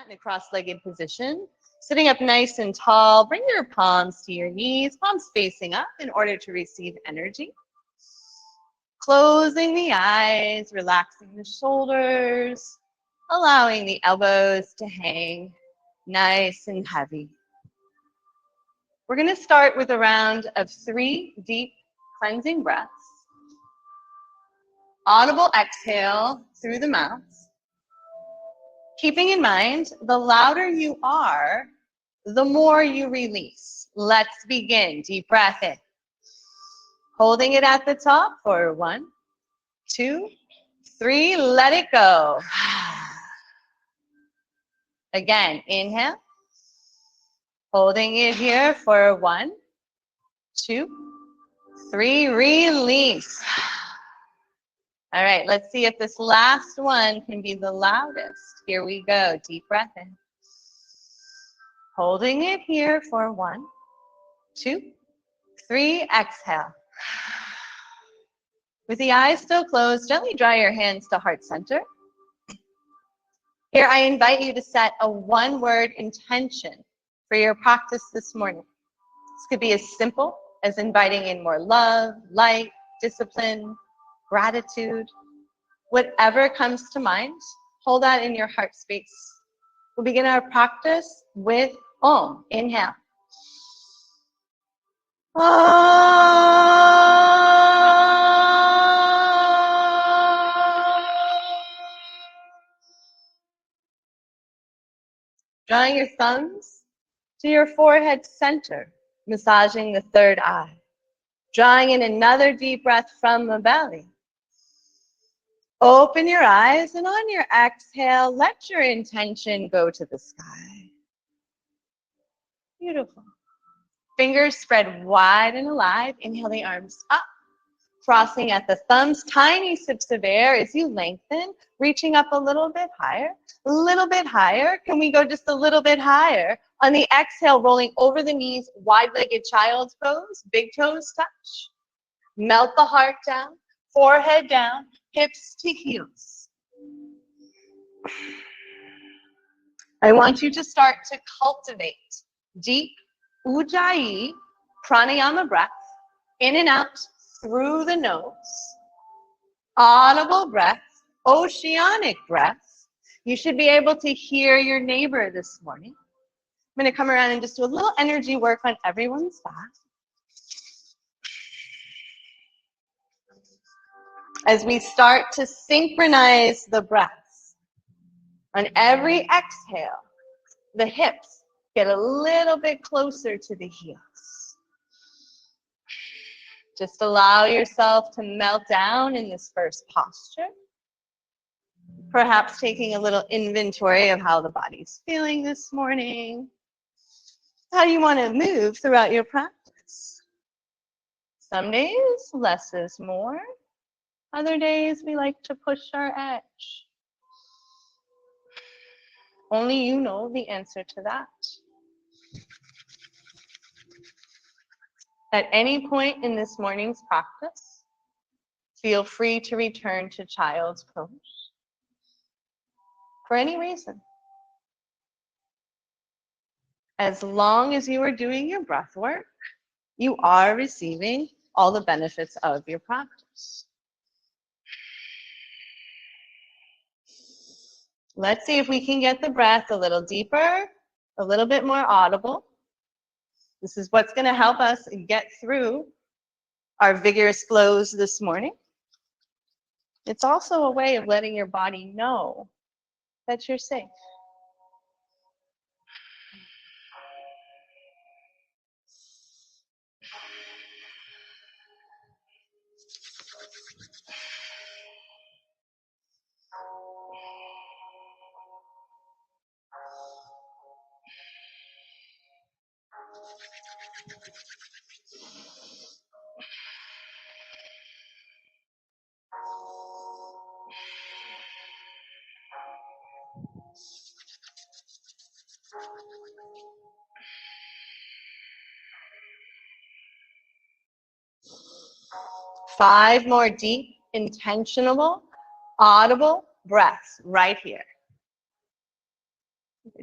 In a cross-legged position, sitting up nice and tall, bring your palms to your knees, palms facing up in order to receive energy. Closing the eyes, relaxing the shoulders, allowing the elbows to hang nice and heavy. We're going to start with a round of 3 deep cleansing breaths. Audible exhale through the mouth. Keeping in mind, the louder you are, the more you release. Let's begin. Deep breath in. Holding it at the top for 1, 2, 3. Let it go. Again, inhale. Holding it here for 1, 2, 3. Release. All right, let's see if this last one can be the loudest. Here we go. Deep breath in. Holding it here for 1, 2, 3. Exhale. With the eyes still closed, gently draw your hands to heart center. Here, I invite you to set a 1-word intention for your practice this morning. This could be as simple as inviting in more love, light, discipline, gratitude. Whatever comes to mind, hold that in your heart space. We'll begin our practice with Om. Inhale. Drawing your thumbs to your forehead center, massaging the third eye. Drawing in another deep breath from the belly. Open your eyes, and on your exhale, let your intention go to the sky. Beautiful. Fingers spread wide and alive. Inhale the arms up, crossing at the thumbs. Tiny sips of air as you lengthen, reaching up a little bit higher. A little bit higher. Can we go just a little bit higher? On the exhale, rolling over the knees, wide-legged child's pose. Big toes touch. Melt the heart down, forehead down, hips to heels. I want you to start to cultivate deep Ujjayi pranayama breath, in and out through the nose. Audible breath, oceanic breath. You should be able to hear your neighbor this morning. I'm going to come around and just do a little energy work on everyone's back. As we start to synchronize the breaths, on every exhale, the hips get a little bit closer to the heels. Just allow yourself to melt down in this first posture. Perhaps taking a little inventory of how the body's feeling this morning. How you want to move throughout your practice. Some days, less is more. Other days, we like to push our edge. Only you know the answer to that. At any point in this morning's practice, feel free to return to child's pose for any reason. As long as you are doing your breath work, you are receiving all the benefits of your practice. Let's see if we can get the breath a little deeper, a little bit more audible. This is what's going to help us get through our vigorous flows this morning. It's also a way of letting your body know that you're safe. Five more deep, intentional, audible breaths right here.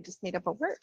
just made up a word.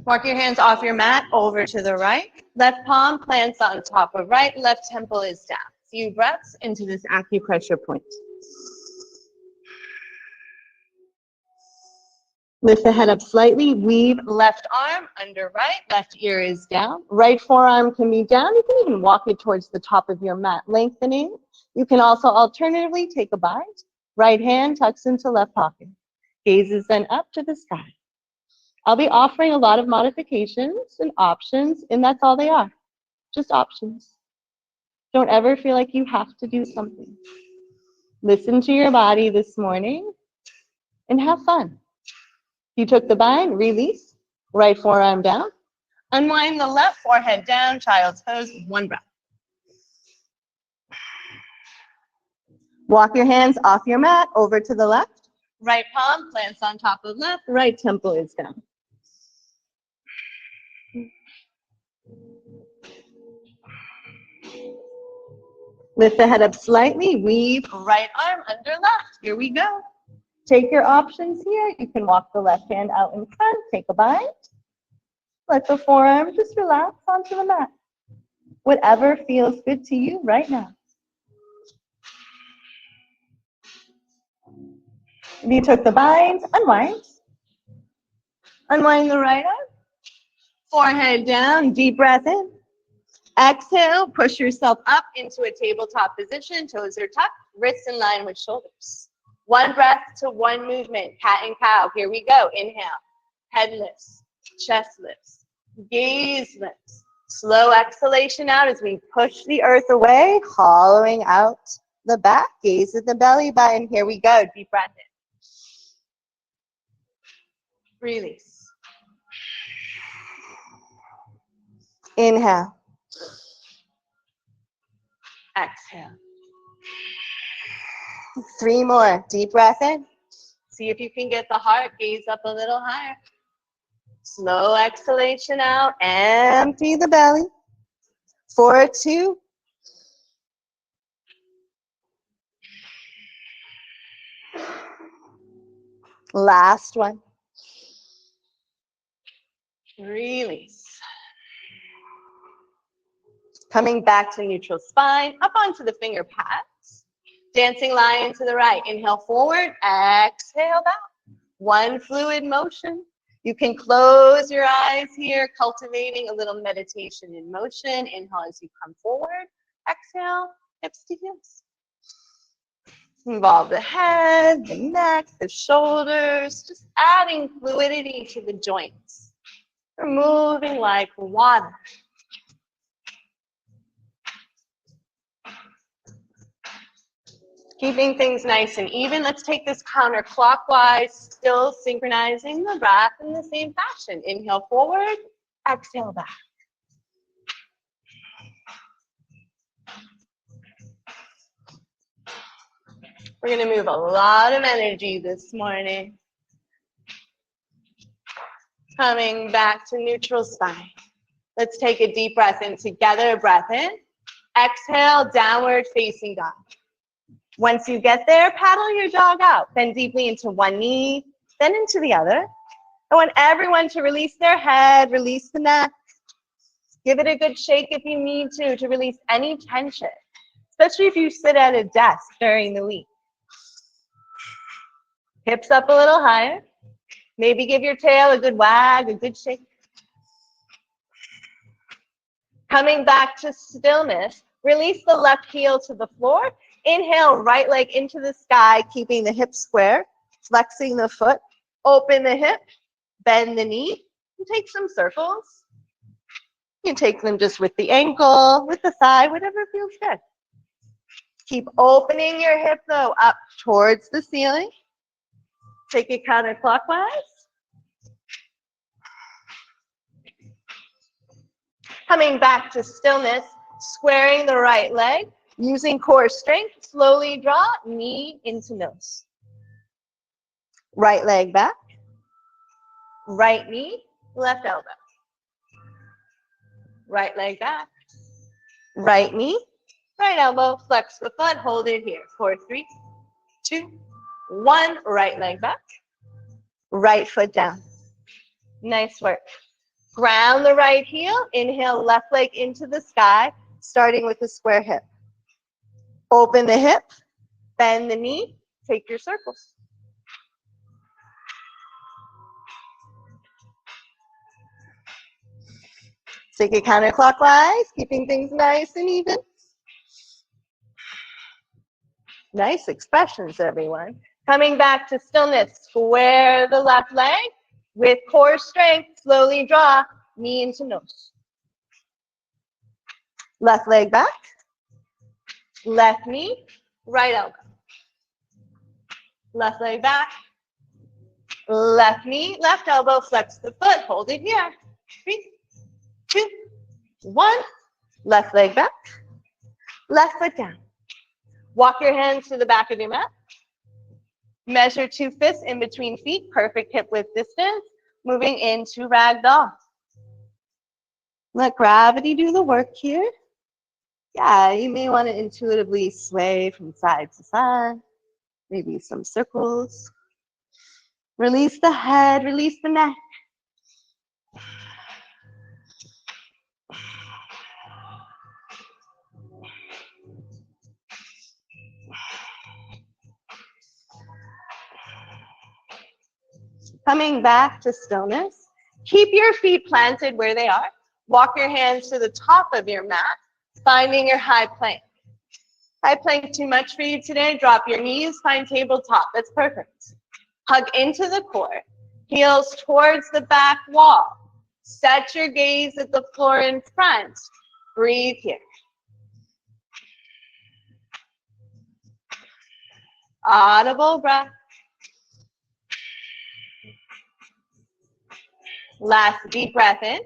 Walk your hands off your mat over to the right. Left palm plants on top of right. Left temple is down. Few breaths into this acupressure point. Lift the head up slightly. Weave left arm under right. Left ear is down. Right forearm can be down. You can even walk it towards the top of your mat, lengthening. You can also alternatively take a bind. Right hand tucks into left pocket. Gazes then up to the sky. I'll be offering a lot of modifications and options, and that's all they are, just options. Don't ever feel like you have to do something. Listen to your body this morning and have fun. You took the bind, release, right forearm down. Unwind the left forehead down, child's pose, one breath. Walk your hands off your mat over to the left. Right palm plants on top of left, right temple is down. Lift the head up slightly, weave right arm under left. Here we go. Take your options here. You can walk the left hand out in front, take a bind. Let the forearm just relax onto the mat. Whatever feels good to you right now. If you took the bind, unwind. Unwind the right arm. Forehead down, deep breath in. Exhale, push yourself up into a tabletop position. Toes are tucked, wrists in line with shoulders. One breath to one movement, cat and cow. Here we go. Inhale, head lifts, chest lifts, gaze lifts. Slow exhalation out as we push the earth away, hollowing out the back. Gaze at the belly button. Here we go. Deep breath in. Release. Inhale. Exhale. 3 more. Deep breath in. See if you can get the heart, gaze up a little higher. Slow exhalation out. Empty the belly. 4, 2. Last one. Release. Coming back to neutral spine, up onto the finger pads. Dancing lion to the right. Inhale forward, exhale back. One fluid motion. You can close your eyes here, cultivating a little meditation in motion. Inhale as you come forward. Exhale, hips to heels. Involve the head, the neck, the shoulders, just adding fluidity to the joints. They're moving like water. Keeping things nice and even. Let's take this counterclockwise, still synchronizing the breath in the same fashion. Inhale forward, exhale back. We're going to move a lot of energy this morning. Coming back to neutral spine. Let's take a deep breath in together. Breath in. Exhale, downward facing dog. Once you get there, paddle your dog out. Bend deeply into one knee, then into the other. I want everyone to release their head, release the neck. Give it a good shake if you need to release any tension, especially if you sit at a desk during the week. Hips up a little higher. Maybe give your tail a good wag, a good shake. Coming back to stillness, release the left heel to the floor. Inhale, right leg into the sky, keeping the hips square, flexing the foot. Open the hip, bend the knee, and take some circles. You can take them just with the ankle, with the thigh, whatever feels good. Keep opening your hip, though, up towards the ceiling. Take it counterclockwise. Coming back to stillness, squaring the right leg, using core strength, slowly draw knee into nose. Right leg back, right knee, left elbow. Right leg back, right knee, right elbow, flex the foot, hold it here. 4, 3, 2, 1, right leg back, right foot down. Nice work. Ground the right heel, inhale, left leg into the sky, starting with a square hip. Open the hip, bend the knee, take your circles. Take it counterclockwise, keeping things nice and even. Nice expressions, everyone. Coming back to stillness, square the left leg. With core strength, slowly draw knee into nose. Left leg back, left knee, right elbow. Left leg back, left knee, left elbow, flex the foot, hold it here. 3, 2, 1, left leg back, left foot down. Walk your hands to the back of your mat. Measure 2 fists in between feet, perfect hip width distance, moving into ragdoll. Let gravity do the work here. Yeah, you may want to intuitively sway from side to side, maybe some circles. Release the head, release the neck. Coming back to stillness, keep your feet planted where they are. Walk your hands to the top of your mat, finding your high plank. High plank too much for you today? Drop your knees, find tabletop. That's perfect. Hug into the core, heels towards the back wall. Set your gaze at the floor in front. Breathe here. Audible breath. Last deep breath in.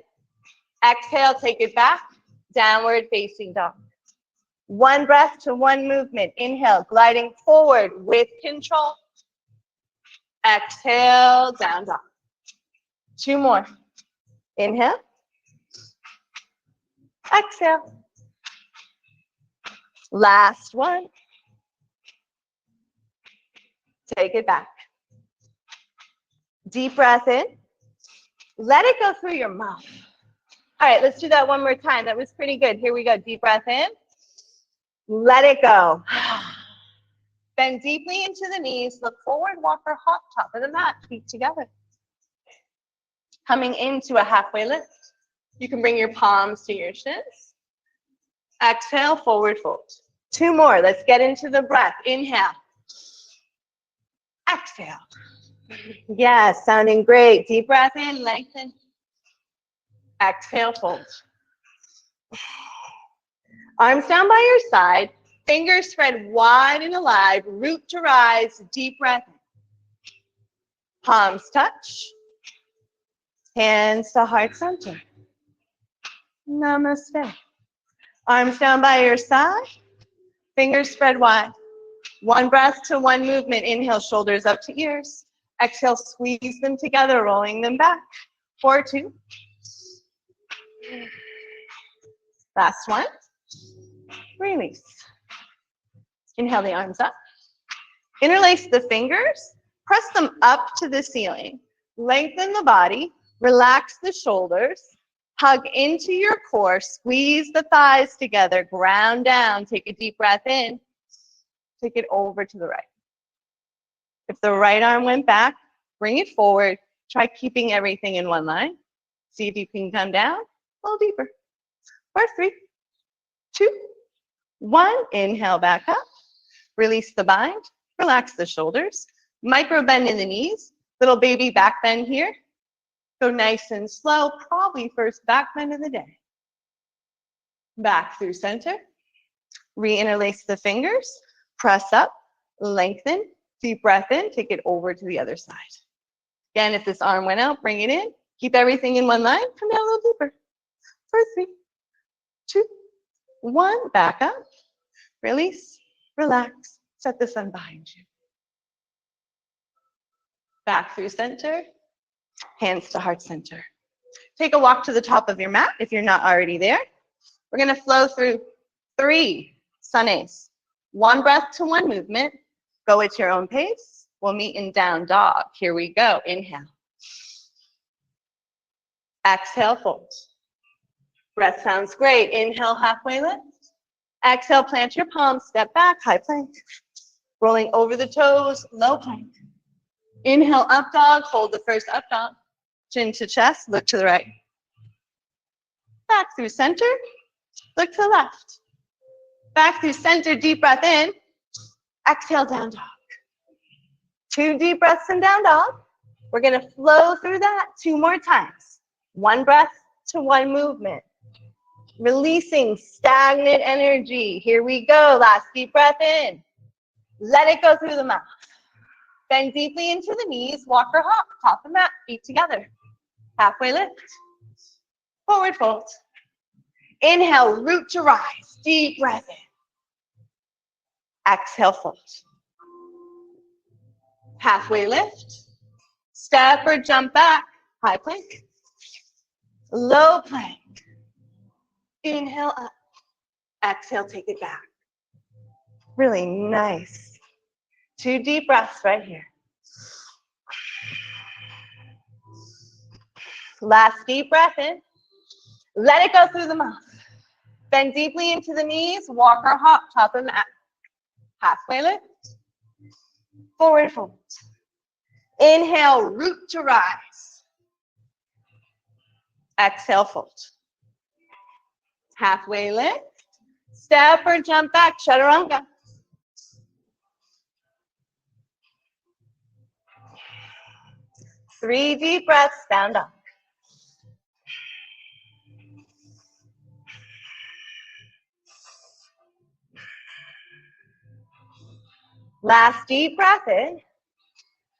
Exhale, take it back. Downward facing dog. 1 breath to 1 movement. Inhale, gliding forward with control. Exhale, down dog. 2 more. Inhale. Exhale. Last one. Take it back. Deep breath in. Let it go through your mouth. All right, let's do that one more time. That was pretty good. Here we go. Deep breath in. Let it go. Bend deeply into the knees. Look forward, walk or hop, top of the mat, feet together. Coming into a halfway lift. You can bring your palms to your shins. Exhale, forward fold. 2 more. Let's get into the breath. Inhale. Exhale. Yes, sounding great. Deep breath in, lengthen. Exhale, fold. Arms down by your side. Fingers spread wide and alive. Root to rise. Deep breath in. Palms touch. Hands to heart center. Namaste. Arms down by your side. Fingers spread wide. 1 breath to 1 movement. Inhale, shoulders up to ears. Exhale, squeeze them together, rolling them back. 4, 2. Last one. Release. Inhale the arms up. Interlace the fingers. Press them up to the ceiling. Lengthen the body. Relax the shoulders. Hug into your core, squeeze the thighs together, ground down, take a deep breath in, take it over to the right. If the right arm went back, bring it forward, try keeping everything in one line. See if you can come down a little deeper. For 3, 2, 1, inhale back up, release the bind, relax the shoulders, micro bend in the knees, little baby back bend here. Go nice and slow, probably first back bend of the day. Back through center, re-interlace the fingers, press up, lengthen, deep breath in, take it over to the other side. Again, if this arm went out, bring it in, keep everything in one line, come down a little deeper. For 3, 2, 1, back up, release, relax, set the sun behind you. Back through center, hands to heart center. Take a walk to the top of your mat if you're not already there. We're gonna flow through 3 sunays. 1 breath to 1 movement. Go at your own pace. We'll meet in down dog. Here we go, inhale. Exhale, fold. Breath sounds great. Inhale, halfway lift. Exhale, plant your palms, step back, high plank. Rolling over the toes, low plank. Inhale, up dog, hold the first up dog. Chin to chest, look to the right. Back through center, look to the left. Back through center, deep breath in. Exhale, down dog. 2 deep breaths in down dog. We're gonna flow through that 2 more times. 1 breath to 1 movement. Releasing stagnant energy. Here we go, last deep breath in. Let it go through the mouth. Bend deeply into the knees, walk or hop, top the mat, feet together. Halfway lift, forward fold. Inhale, root to rise, deep breath in. Exhale, fold. Halfway lift, step or jump back, high plank. Low plank. Inhale up, exhale, take it back. Really nice. 2 deep breaths right here. Last deep breath in. Let it go through the mouth. Bend deeply into the knees, walk or hop, top of mat. Halfway lift. Forward fold. Inhale, root to rise. Exhale, fold. Halfway lift. Step or jump back, chaturanga. Three deep breaths, down dog. Last deep breath in.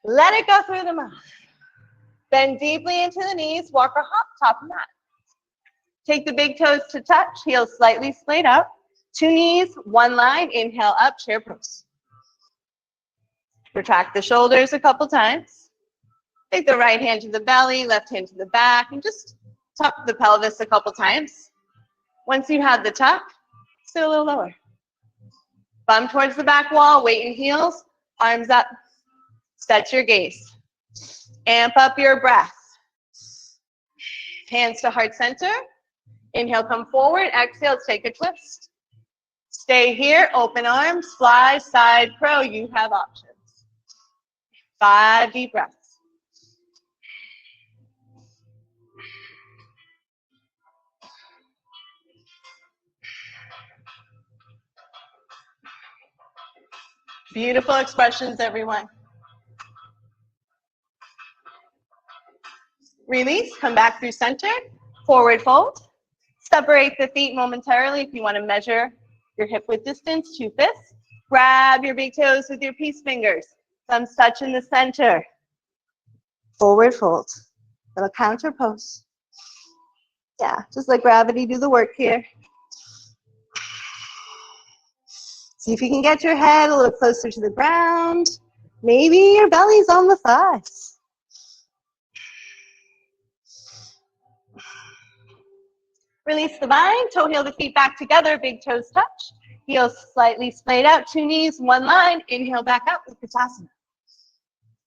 Let it go through the mouth. Bend deeply into the knees, walk or hop, top of mat. Take the big toes to touch, heels slightly splayed out. 2 knees, 1 line, inhale up, chair pose. Retract the shoulders a couple times. Take the right hand to the belly, left hand to the back, and just tuck the pelvis a couple times. Once you have the tuck, sit a little lower. Bum towards the back wall, weight in heels, arms up. Set your gaze. Amp up your breath. Hands to heart center. Inhale, come forward. Exhale, take a twist. Stay here, open arms, fly, side crow. You have options. 5 deep breaths. Beautiful expressions, everyone. Release, come back through center, forward fold. Separate the feet momentarily if you want to measure your hip width distance, 2 fists. Grab your big toes with your peace fingers. Thumbs touch in the center. Forward fold. Little counter pose. Yeah, just let gravity do the work here. See if you can get your head a little closer to the ground. Maybe your belly's on the thighs. Release the bind, toe heel the feet back together, big toes touch. Heels slightly splayed out, 2 knees, 1 line. Inhale back up with Vinyasa.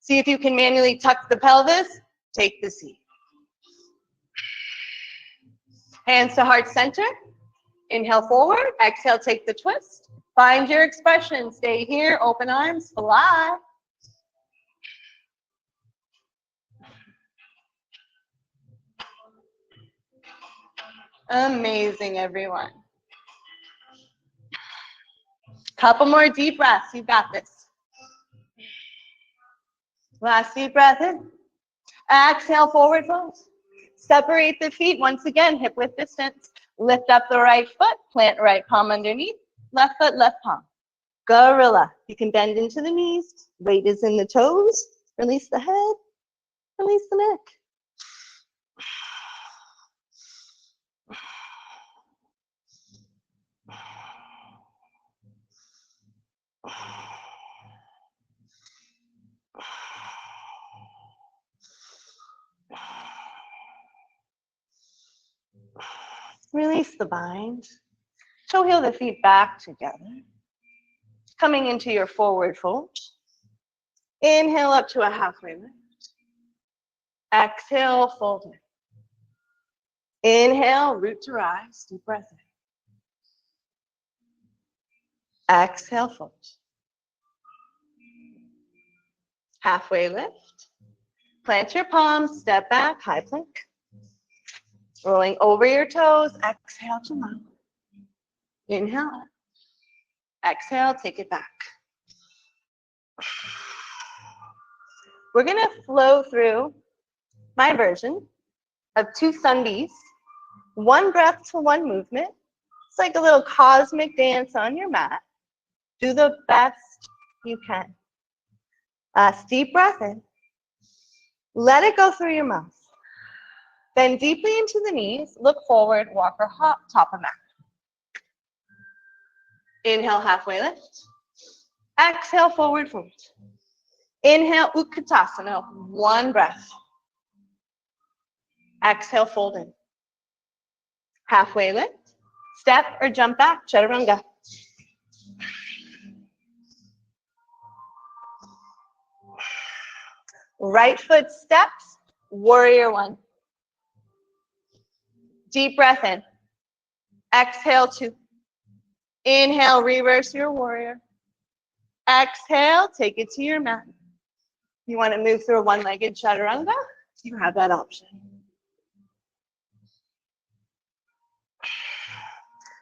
See if you can manually tuck the pelvis, take the seat. Hands to heart center. Inhale forward. Exhale, take the twist. Find your expression. Stay here. Open arms. Fly. Amazing, everyone. Couple more deep breaths. You got this. Last deep breath in. Exhale, forward fold. Separate the feet. Once again, hip width distance. Lift up the right foot. Plant right palm underneath. Left foot, left palm. Gorilla. You can bend into the knees. Weight is in the toes. Release the head. Release the neck. Release the bind. Toe heel the feet back together. Coming into your forward fold. Inhale up to a halfway lift. Exhale, fold in. Inhale, root to rise. Deep breath in. Exhale, fold. Halfway lift. Plant your palms, step back, high plank. Rolling over your toes, exhale to mount. Inhale. Exhale, take it back. We're going to flow through my version of 2 Sundays, 1 breath to 1 movement. It's like a little cosmic dance on your mat. Do the best you can. Last deep breath in. Let it go through your mouth. Bend deeply into the knees. Look forward, walk or hop, top of mat. Inhale, halfway lift. Exhale, forward fold. Inhale, Utkatasana, 1 breath. Exhale, fold in. Halfway lift. Step or jump back, Chaturanga. Right foot steps, warrior 1. Deep breath in. Exhale, 2. Inhale, reverse your warrior. Exhale, take it to your mat. You want to move through a 1-legged Chaturanga? You have that option.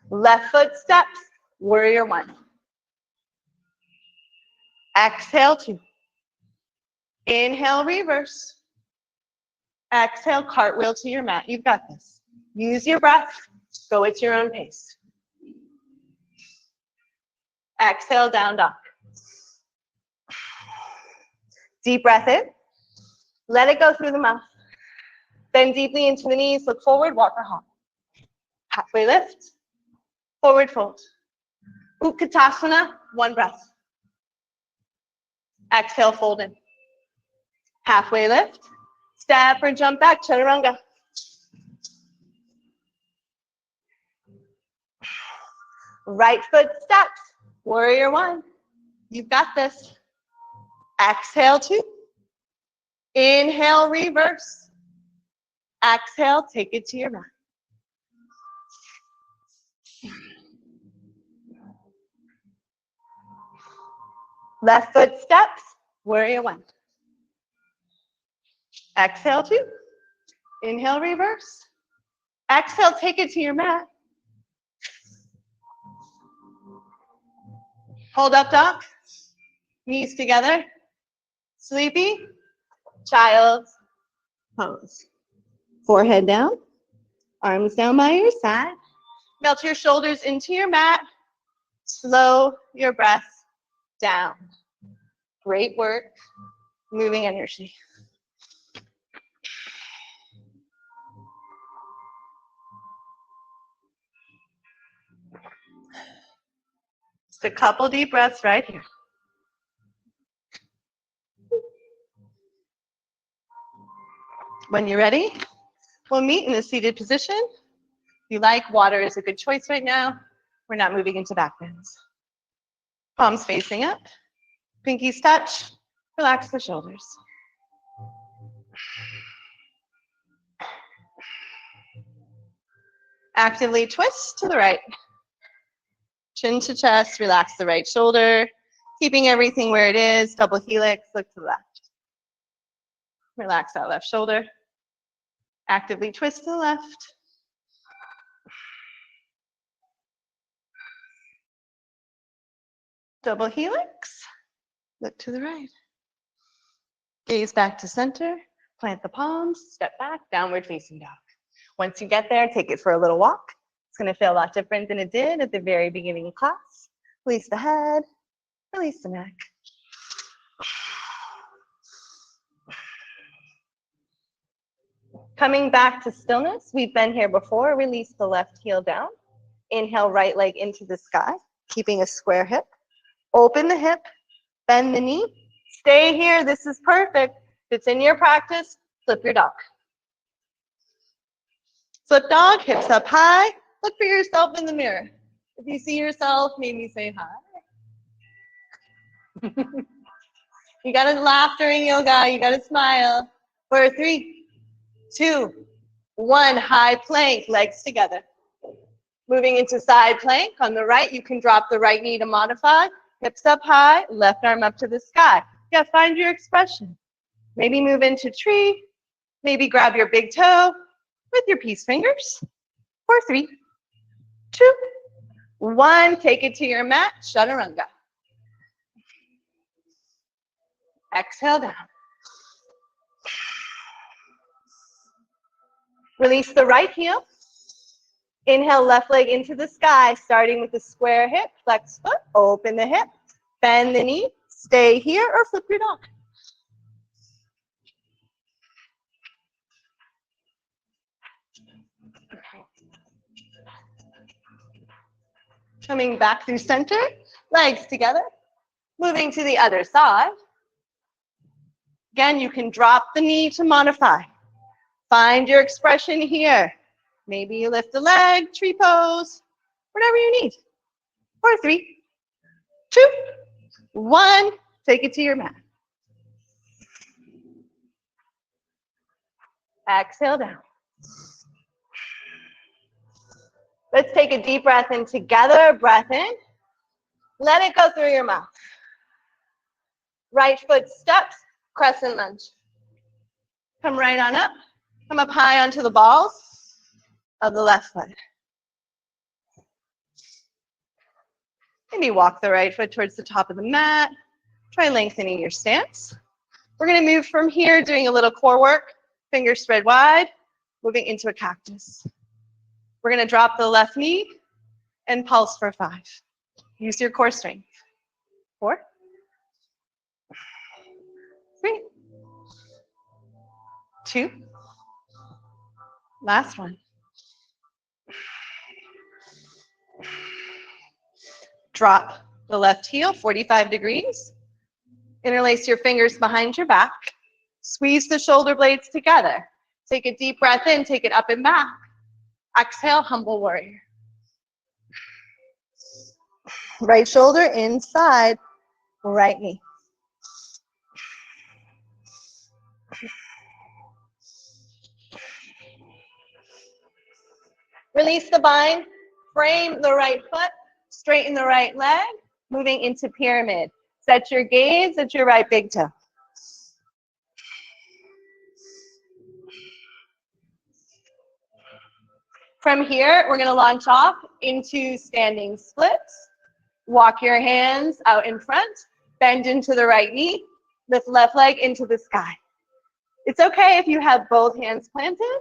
Left foot steps, warrior 1. Exhale, 2. Inhale, reverse. Exhale, cartwheel to your mat. You've got this. Use your breath. Go at your own pace. Exhale, down dog. Deep breath in. Let it go through the mouth. Bend deeply into the knees. Look forward, walk or hop. Halfway lift. Forward fold. Utkatasana, 1 breath. Exhale, fold in. Halfway lift. Step or jump back, Chaturanga. Right foot steps, warrior 1. You've got this. Exhale, 2. Inhale, reverse. Exhale, take it to your mat. Left foot steps, warrior 1. Exhale, 2. Inhale, reverse. Exhale, take it to your mat. Hold up dog. Knees together. Sleepy. Child's pose. Forehead down. Arms down by your side. Melt your shoulders into your mat. Slow your breath down. Great work. Moving energy. Just a couple deep breaths right here. When you're ready, we'll meet in a seated position. If you like, water is a good choice right now. We're not moving into back bends. Palms facing up. Pinkies touch. Relax the shoulders. Actively twist to the right. Chin to chest, relax the right shoulder, keeping everything where it is. Double helix, look to the left. Relax that left shoulder. Actively twist to the left. Double helix, look to the right. Gaze back to center, plant the palms, step back, downward facing dog. Once you get there, take it for a little walk. It's going to feel a lot different than it did at the very beginning of class. Release the head, release the neck. Coming back to stillness, we've been here before. Release the left heel down. Inhale, right leg into the sky, keeping a square hip. Open the hip, bend the knee. Stay here, this is perfect. If it's in your practice, flip your dog. Flip dog, hips up high. Look for yourself in the mirror. If you see yourself, maybe say hi. You gotta laugh during yoga, you gotta smile. For 3, 2, 1, high plank, legs together. Moving into side plank. On the right, you can drop the right knee to modify. Hips up high, left arm up to the sky. Yeah, find your expression. Maybe move into tree. Maybe grab your big toe with your peace fingers. For 3, 2, 1. Take it to your mat, chaturanga. Exhale down. Release the right heel. Inhale, left leg into the sky, starting with the square hip, flex foot, open the hip, bend the knee, stay here or flip your dog. Coming back through center, legs together, moving to the other side. Again, you can drop the knee to modify. Find your expression here. Maybe you lift the leg, tree pose, whatever you need. For 3, 2, 1, take it to your mat. Exhale down. Let's take a deep breath in together. Breath in. Let it go through your mouth. Right foot steps, crescent lunge. Come right on up. Come up high onto the balls of the left foot. Maybe walk the right foot towards the top of the mat. Try lengthening your stance. We're going to move from here, doing a little core work. Fingers spread wide, moving into a cactus. We're going to drop the left knee and pulse for 5. Use your core strength. 4, 3, 2. Last one. Drop the left heel 45 degrees. Interlace your fingers behind your back. Squeeze the shoulder blades together. Take a deep breath in, take it up and back. Exhale, humble warrior. Right shoulder inside, right knee. Release the bind, frame the right foot, straighten the right leg, moving into pyramid. Set your gaze at your right big toe. From here, we're going to launch off into standing splits. Walk your hands out in front, bend into the right knee, lift left leg into the sky. It's okay if you have both hands planted.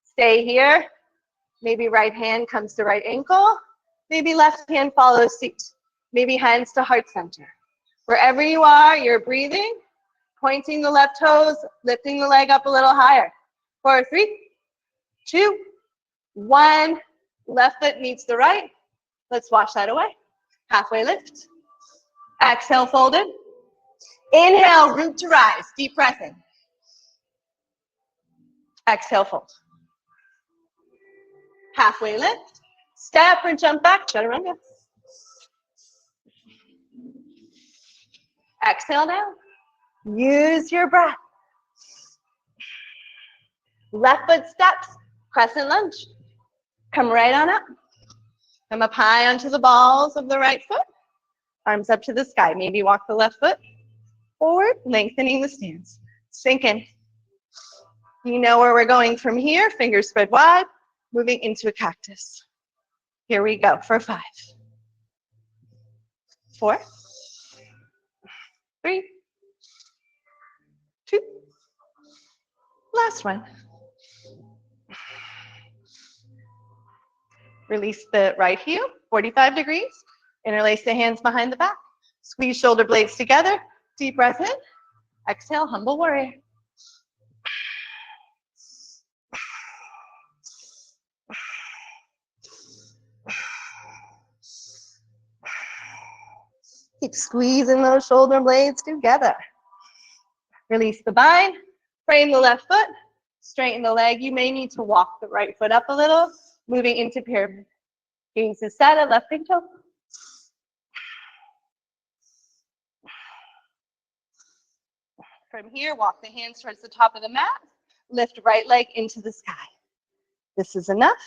Stay here. Maybe right hand comes to right ankle. Maybe left hand follows suit. Maybe hands to heart center. Wherever you are, you're breathing, pointing the left toes, lifting the leg up a little higher. For 3, 2, 1. Left foot meets the right. Let's wash that away. Halfway lift. Exhale, folded. Inhale, root to rise. Deep breath in. Exhale, fold. Halfway lift. Step or jump back. Chaturanga. Exhale down. Use your breath. Left foot steps. Crescent lunge. Come right on up. Come up high onto the balls of the right foot. Arms up to the sky. Maybe walk the left foot forward, lengthening the stance. Sink in. You know where we're going from here. Fingers spread wide, moving into a cactus. Here we go for 5, 4, 3, 2. Last one. Release the right heel, 45 degrees. Interlace the hands behind the back. Squeeze shoulder blades together. Deep breath in. Exhale, humble warrior. Keep squeezing those shoulder blades together. Release the bind. Frame the left foot. Straighten the leg. You may need to walk the right foot up a little. Moving into pyramid. Gaze is set at left big toe. From here, walk the hands towards the top of the mat. Lift right leg into the sky. This is enough.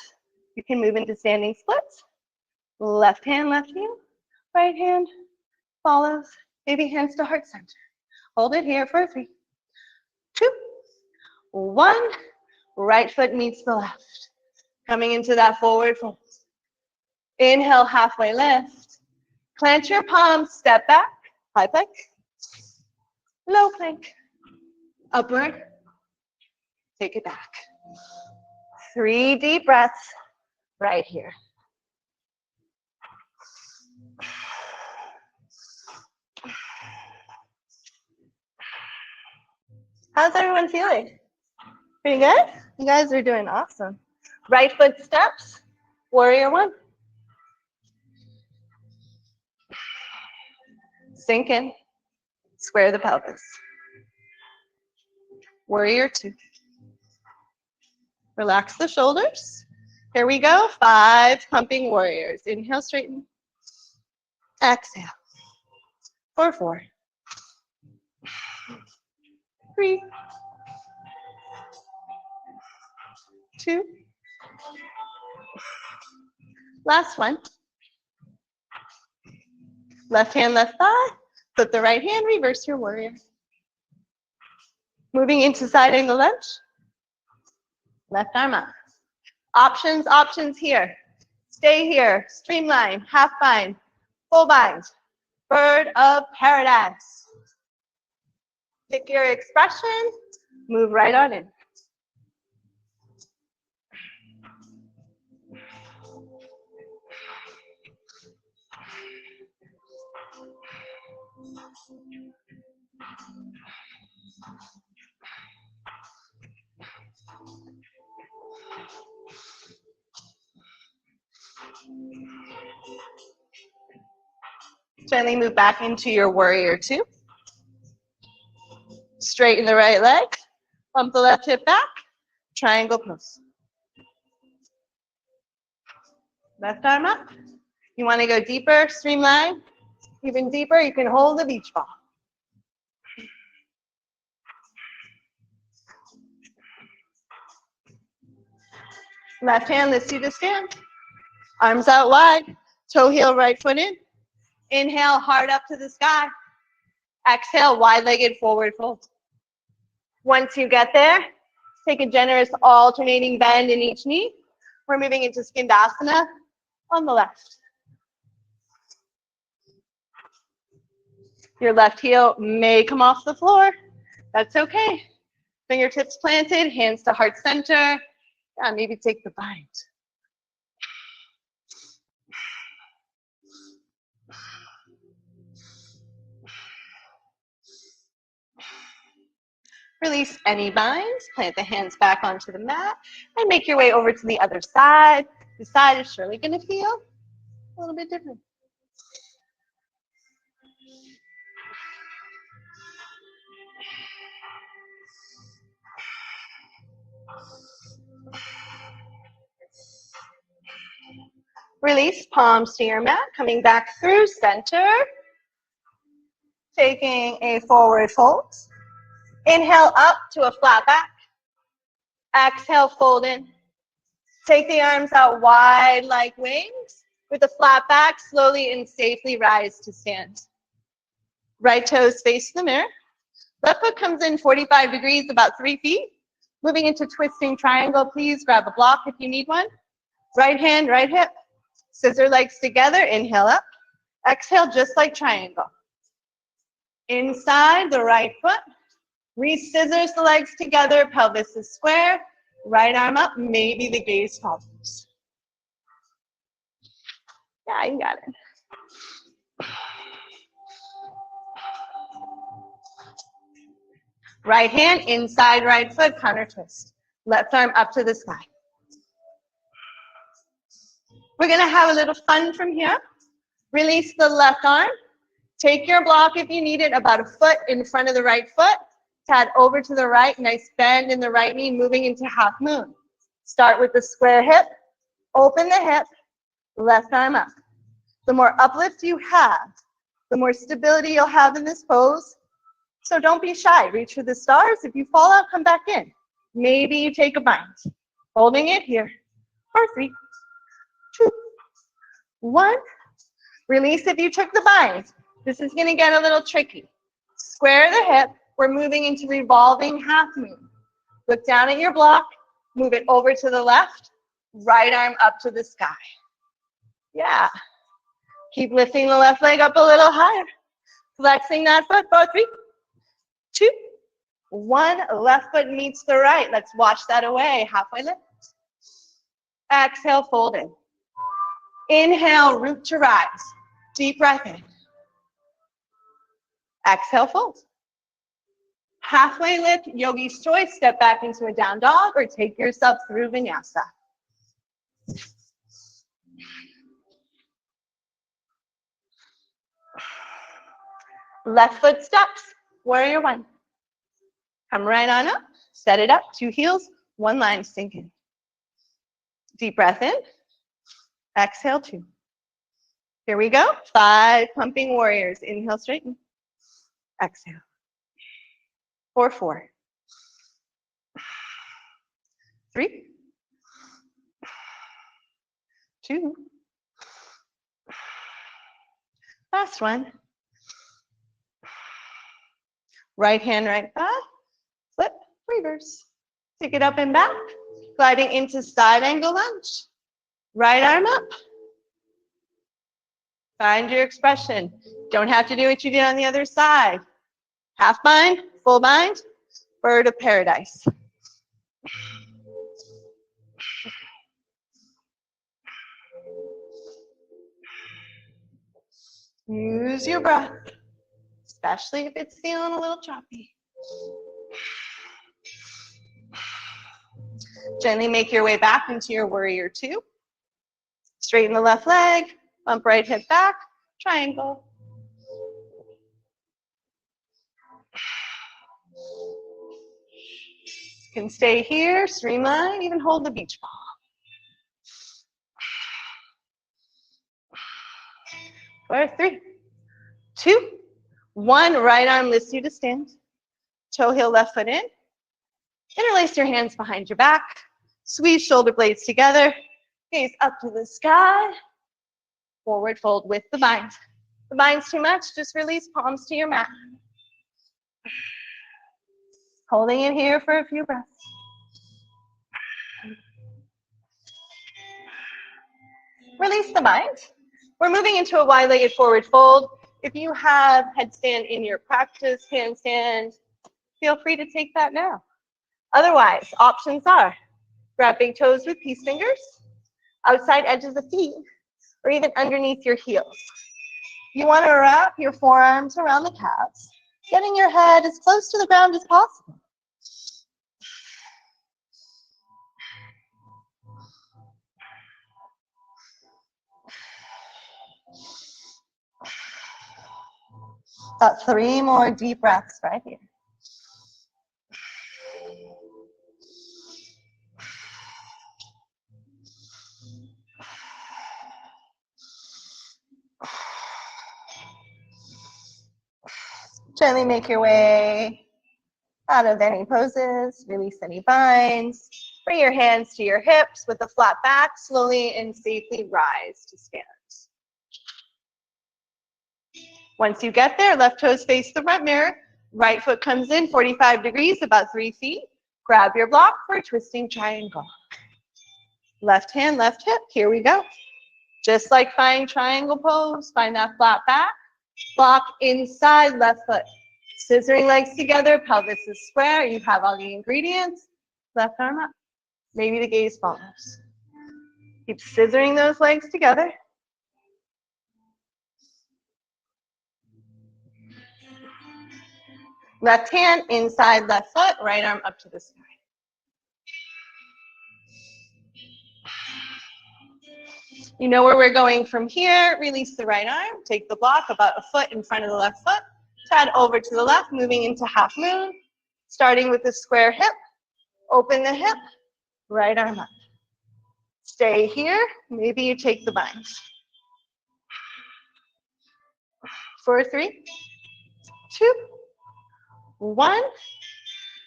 You can move into standing splits. Left hand, left heel. Right hand follows. Maybe hands to heart center. Hold it here for 3, 2, 1. Right foot meets the left. Coming into that forward fold. Inhale, halfway lift. Plant your palms, step back. High plank. Low plank. Upward. Take it back. 3 deep breaths right here. How's everyone feeling? Pretty good? You guys are doing awesome. Right foot steps. Warrior 1. Sink in. Square the pelvis. Warrior 2. Relax the shoulders. Here we go. 5 pumping warriors. Inhale, straighten. Exhale. For 4, 3, 2. Last one. Left hand, left thigh. Flip the right hand, reverse your warrior. Moving into side angle lunge. Left arm up. Options, options here. Stay here. Streamline, half bind, full bind. Bird of paradise. Pick your expression. Move right on in. Gently move back into your warrior 2. Straighten the right leg. Bump the left hip back. Triangle pose. Left arm up. You want to go deeper, streamline. Even deeper, you can hold the beach ball. Left hand lifts you to stand. Arms out wide. Toe heel, right foot in. Inhale, heart up to the sky. Exhale, wide-legged forward fold. Once you get there, take a generous alternating bend in each knee. We're moving into Skandasana on the left. Your left heel may come off the floor. That's okay. Fingertips planted, hands to heart center. Yeah, maybe take the bind. Release any binds, plant the hands back onto the mat, and make your way over to the other side. The side is surely going to feel a little bit different. Release, palms to your mat, coming back through center. Taking a forward fold. Inhale up to a flat back. Exhale, fold in. Take the arms out wide like wings. With a flat back, slowly and safely rise to stand. Right toes face the mirror. Left foot comes in 45 degrees, about 3 feet. Moving into twisting triangle, please grab a block if you need one. Right hand, right hip. Scissor legs together, inhale up. Exhale, just like triangle. Inside the right foot. Re-scissors the legs together, pelvis is square. Right arm up, maybe the gaze follows. Yeah, you got it. Right hand, inside right foot, counter twist. Left arm up to the sky. We're gonna have a little fun from here. Release the left arm. Take your block if you need it, about a foot in front of the right foot. Tad over to the right, nice bend in the right knee, moving into half moon. Start with the square hip, open the hip, left arm up. The more uplift you have, the more stability you'll have in this pose. So don't be shy, reach for the stars. If you fall out, come back in. Maybe you take a bind. Holding it here for 3, 2, 1. Release if you took the bind. This is gonna get a little tricky. Square the hip, we're moving into revolving half moon. Look down at your block, move it over to the left, right arm up to the sky. Yeah. Keep lifting the left leg up a little higher. Flexing that foot for 3, 2, 1. Left foot meets the right. Let's wash that away. Halfway lift. Exhale, fold in. Inhale, root to rise. Deep breath in. Exhale, fold. Halfway lift, yogi's choice. Step back into a down dog or take yourself through vinyasa. Left foot steps. Warrior 1. Come right on up. Set it up. 2 heels, 1 line, sink in. Deep breath in. Exhale, 2. Here we go. 5 pumping warriors. Inhale, straighten. Exhale. 4, 4. 3, 2. Last one. Right hand, right thigh. Flip, reverse. Pick it up and back. Gliding into side angle lunge. Right arm up. Find your expression. Don't have to do what you did on the other side. Half bind, full bind, bird of paradise. Use your breath, especially if it's feeling a little choppy. Gently make your way back into your warrior 2. Straighten the left leg, bump right hip back, triangle. You can stay here, streamline, even hold the beach ball. For 3, 2, 1. Right arm lifts you to stand. Toe heel left foot in. Interlace your hands behind your back. Squeeze shoulder blades together. Gaze up to the sky. Forward fold with the bind. If the bind's too much, just release palms to your mat. Holding it here for a few breaths. Release the bind. We're moving into a wide-legged forward fold. If you have headstand in your practice, handstand, feel free to take that now. Otherwise, options are grab big toes with peace fingers, outside edges of feet, or even underneath your heels. You want to wrap your forearms around the calves, getting your head as close to the ground as possible. About 3 more deep breaths right here. Gently make your way out of any poses, release any binds. Bring your hands to your hips with a flat back. Slowly and safely rise to stand. Once you get there, left toes face the front mirror. Right foot comes in 45 degrees, about 3 feet. Grab your block for a twisting triangle. Left hand, left hip. Here we go. Just like fine triangle pose, find that flat back. Block inside left foot. Scissoring legs together, pelvis is square. You have all the ingredients. Left arm up. Maybe the gaze follows. Keep scissoring those legs together. Left hand inside left foot, right arm up to the sky. You know where we're going from here. Release the right arm. Take the block about a foot in front of the left foot. Tad over to the left, moving into half moon. Starting with the square hip. Open the hip. Right arm up. Stay here. Maybe you take the bind. 4, 3, 2, 1.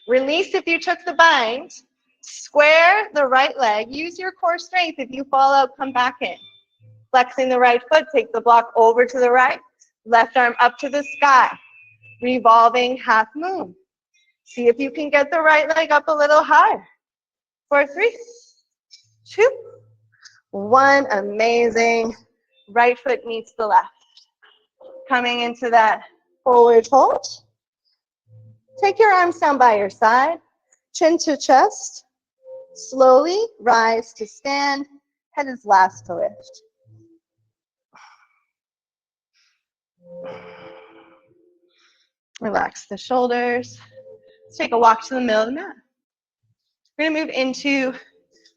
Release if you took the bind. Square the right leg. Use your core strength. If you fall out, come back in. Flexing the right foot, take the block over to the right. Left arm up to the sky. Revolving half moon. See if you can get the right leg up a little higher. 4, 3, 2, 1. Amazing. Right foot meets the left. Coming into that forward fold. Take your arms down by your side. Chin to chest. Slowly rise to stand. Head is last to lift. Relax the shoulders. Let's take a walk to the middle of the mat. We're going to move into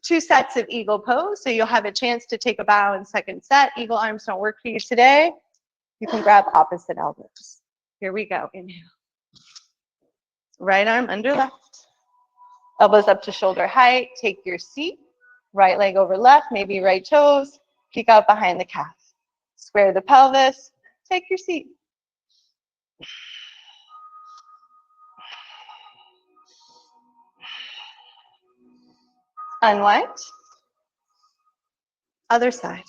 2 sets of eagle pose. So you'll have a chance to take a bow in second set. Eagle arms don't work for you today. You can grab opposite elbows. Here we go. Inhale. Right arm under left. Elbows up to shoulder height. Take your seat. Right leg over left, maybe right toes. Peek out behind the calf. Square the pelvis. Take your seat. Unwind. Other side.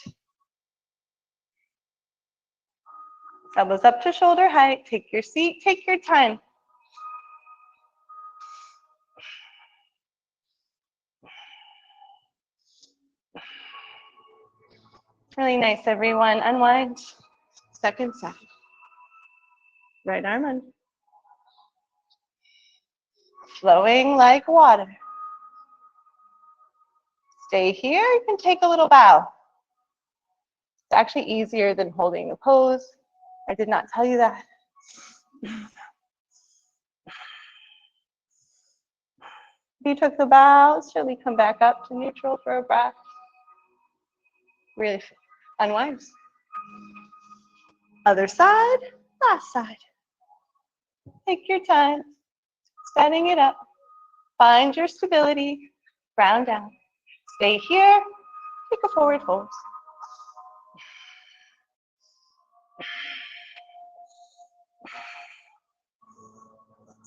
Elbows up to shoulder height. Take your seat. Take your time. Really nice, everyone. Unwind. Second side. Right arm under. Flowing like water. Stay here. You can take a little bow. It's actually easier than holding a pose. I did not tell you that. If you took the bow, surely come back up to neutral for a breath. Really unwind. Other side, last side. Take your time, setting it up. Find your stability, ground down. Stay here, take a forward fold.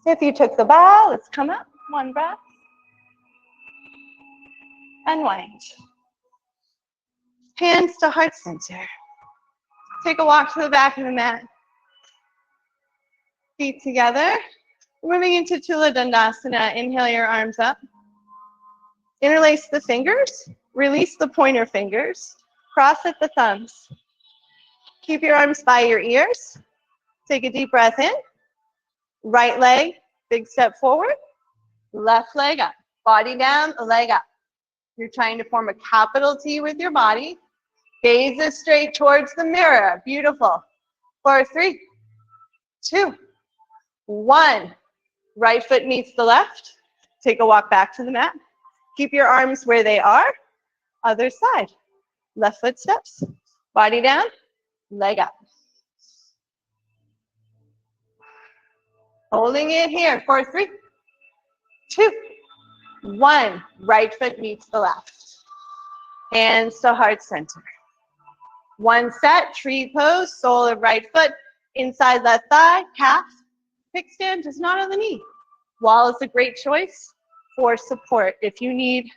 If you took the bow, let's come up, 1 breath. Unwind. Hands to heart center. Take a walk to the back of the mat. Feet together. Moving into Tula Dandasana. Inhale your arms up. Interlace the fingers. Release the pointer fingers. Cross at the thumbs. Keep your arms by your ears. Take a deep breath in. Right leg, big step forward. Left leg up. Body down, leg up. You're trying to form a capital T with your body. Gaze is straight towards the mirror. Beautiful. 4, 3, 2, 1. Right foot meets the left. Take a walk back to the mat. Keep your arms where they are. Other side. Left foot steps. Body down, leg up. Holding it here. 4, 3, 2, 1. Right foot meets the left. Hands to heart center. 1 set, tree pose, sole of right foot, inside left thigh, calf. Kickstand is not on the knee. Wall is a great choice. for support if you need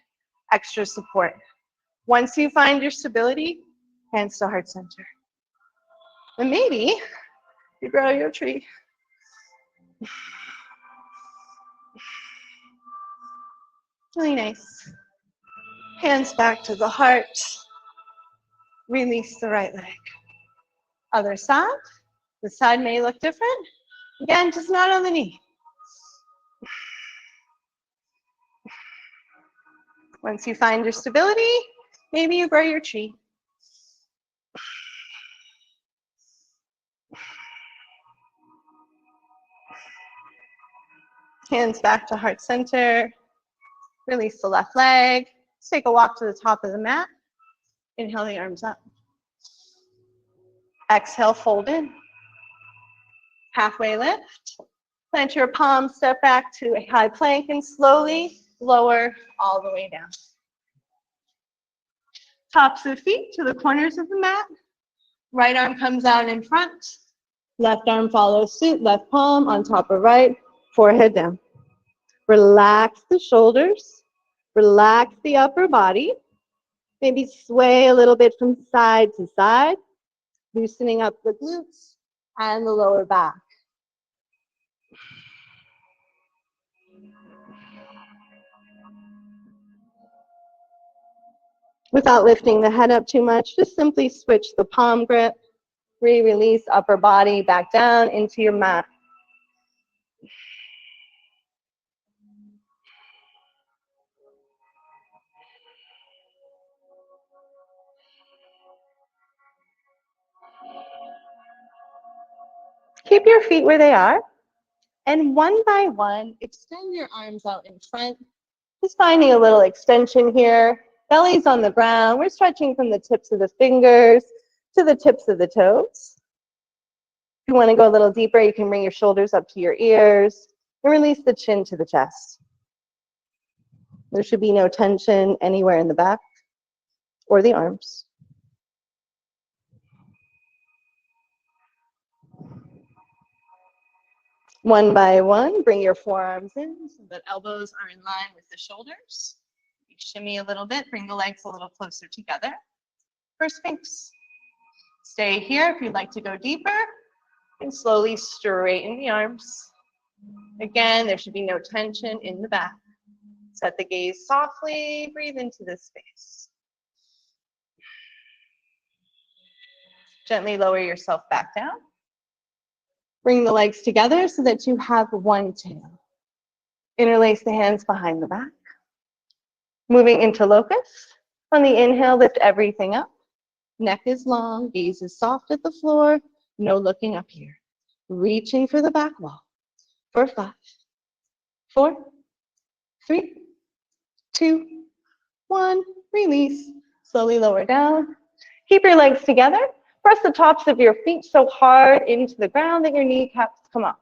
extra support. Once you find your stability, hands to heart center. And maybe you grow your tree. Really nice. Hands back to the heart. Release the right leg. Other side. The side may look different. Again, just not on the knee. Once you find your stability, maybe you grow your tree. Hands back to heart center. Release the left leg. Let's take a walk to the top of the mat. Inhale the arms up. Exhale, fold in. Halfway lift. Plant your palms, step back to a high plank, and slowly lower all the way down. Tops of feet to the corners of the mat. Right arm comes out in front. Left arm follows suit. Left palm on top of right. Forehead down. Relax the shoulders. Relax the upper body. Maybe sway a little bit from side to side. Loosening up the glutes and the lower back. Without lifting the head up too much, just simply switch the palm grip. Release upper body back down into your mat. Keep your feet where they are. And one by one, extend your arms out in front. Just finding a little extension here. Belly's on the ground. We're stretching from the tips of the fingers to the tips of the toes. If you want to go a little deeper, you can bring your shoulders up to your ears and release the chin to the chest. There should be no tension anywhere in the back or the arms. One by one, bring your forearms in so that elbows are in line with the shoulders. You shimmy a little bit, bring the legs a little closer together for Sphinx. Stay here if you'd like to go deeper, and slowly straighten the arms. Again, there should be no tension in the back. Set the gaze softly, breathe into this space. Gently lower yourself back down. Bring the legs together so that you have one tail. Interlace the hands behind the back. Moving into locust. On the inhale, lift everything up. Neck is long, gaze is soft at the floor. No looking up here. Reaching for the back wall. For 5, 4, 3, 2, 1. Release. Slowly lower down. Keep your legs together. Press the tops of your feet so hard into the ground that your kneecaps come off.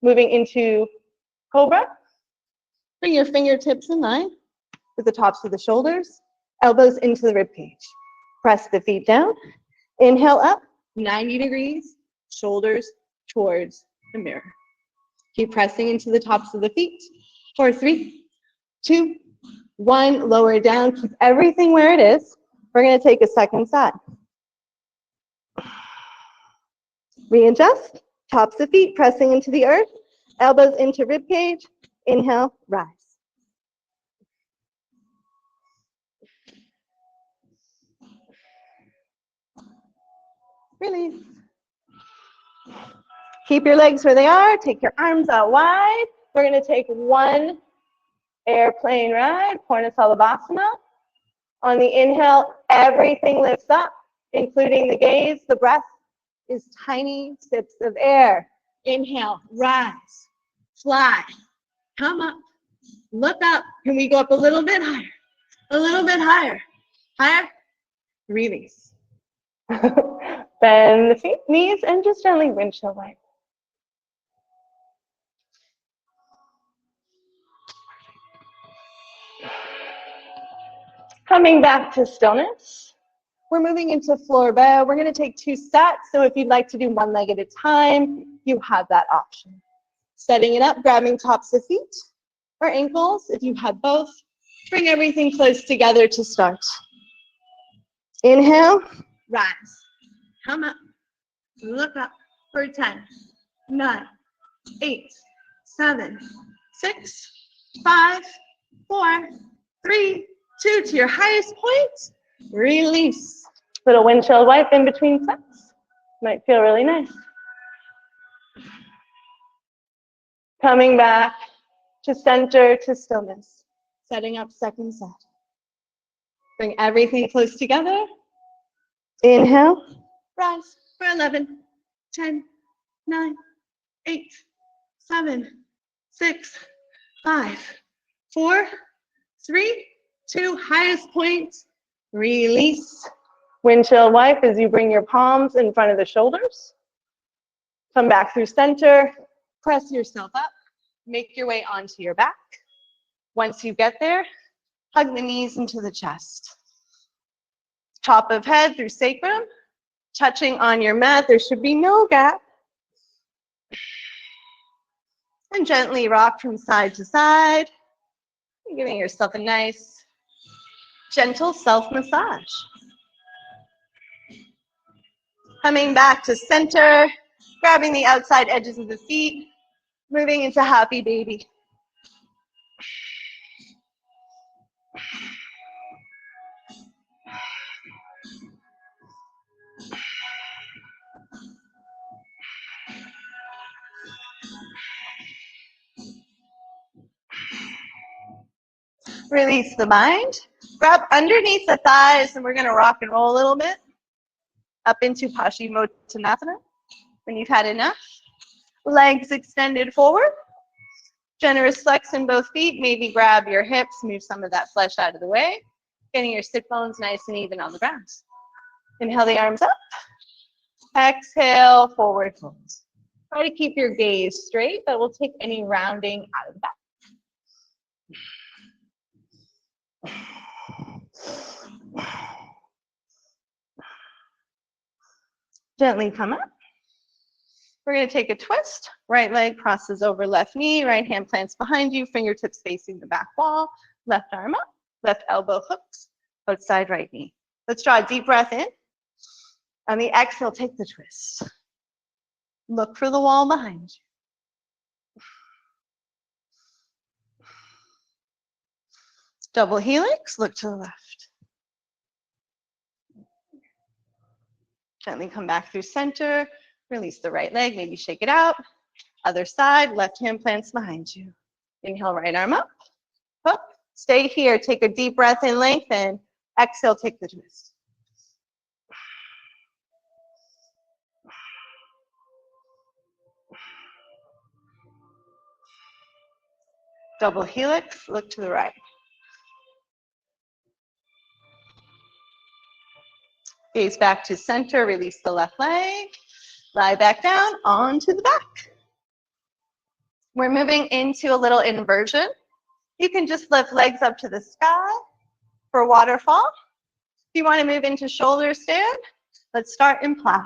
Moving into cobra. Bring your fingertips in line with the tops of the shoulders. Elbows into the rib cage. Press the feet down. Inhale up, 90 degrees. Shoulders towards the mirror. Keep pressing into the tops of the feet. For 3, 2, 1. Lower down. Keep everything where it is. We're going to take a second side. Readjust, tops of feet pressing into the earth, elbows into rib cage. Inhale, rise. Release. Keep your legs where they are. Take your arms out wide. We're going to take one airplane ride, Purna Salabhasana. On the inhale, everything lifts up, including the gaze. The breath is tiny sips of air. Inhale, rise, fly, come up, look up. Can we go up a little bit higher? A little bit higher. Higher. Release. Bend the feet, knees, and just gently windshield wipe. Coming back to stillness. We're moving into floor bow. We're going to take 2 sets. So if you'd like to do one leg at a time, you have that option. Setting it up, grabbing tops of feet. or ankles. If you have both, bring everything close together to start. Inhale, rise. Come up, look up for 10, 9, 8, 7, 6, 5, 4, 3, 2 to your highest point. Release. Little windshield wipe in between sets. Might feel really nice. Coming back to center, to stillness. Setting up second set. Bring everything close together. Inhale, rise for 11, 10, 9, 8, 7, 6, 5, 4, 3, 2, highest point. Release. Windshield wipe as you bring your palms in front of the shoulders. Come back through center. Press yourself up. Make your way onto your back. Once you get there, hug the knees into the chest. Top of head through sacrum. Touching on your mat. There should be no gap. And gently rock from side to side. Giving yourself a nice, gentle self-massage. Coming back to center, grabbing the outside edges of the feet, moving into happy baby. Release the mind. Grab underneath the thighs, and we're going to rock and roll a little bit up into Paschimottanasana. When you've had enough, legs extended forward. Generous flex in both feet. Maybe grab your hips, move some of that flesh out of the way. Getting your sit bones nice and even on the ground. Inhale the arms up. Exhale, forward fold. Try to keep your gaze straight. That will take any rounding out of the back. Gently come up. We're going to take a twist. Right leg crosses over left knee. Right hand plants behind you. Fingertips facing the back wall. Left arm up. Left elbow hooks. Outside right knee. Let's draw a deep breath in. On the exhale, take the twist. Look for the wall behind you. Double helix. Look to the left. Gently come back through center. Release the right leg, maybe shake it out. Other side, left hand plants behind you. Inhale, right arm up. Hook. Stay here. Take a deep breath in, lengthen. Exhale, take the twist. Double helix, look to the right. Gaze back to center, release the left leg. Lie back down onto the back. We're moving into a little inversion. You can just lift legs up to the sky for waterfall. If you want to move into shoulder stand, let's start in plow.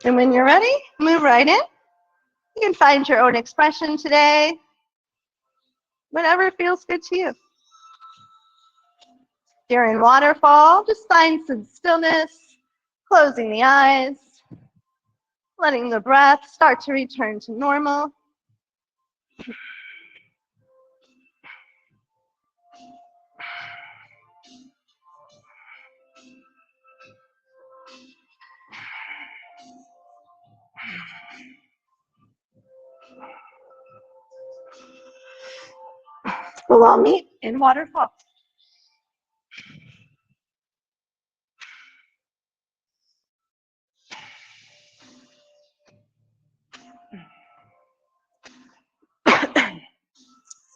And when you're ready, move right in. You can find your own expression today, whatever feels good to you. If you're in waterfall, just find some stillness, closing the eyes, letting the breath start to return to normal. We'll all meet in waterfall.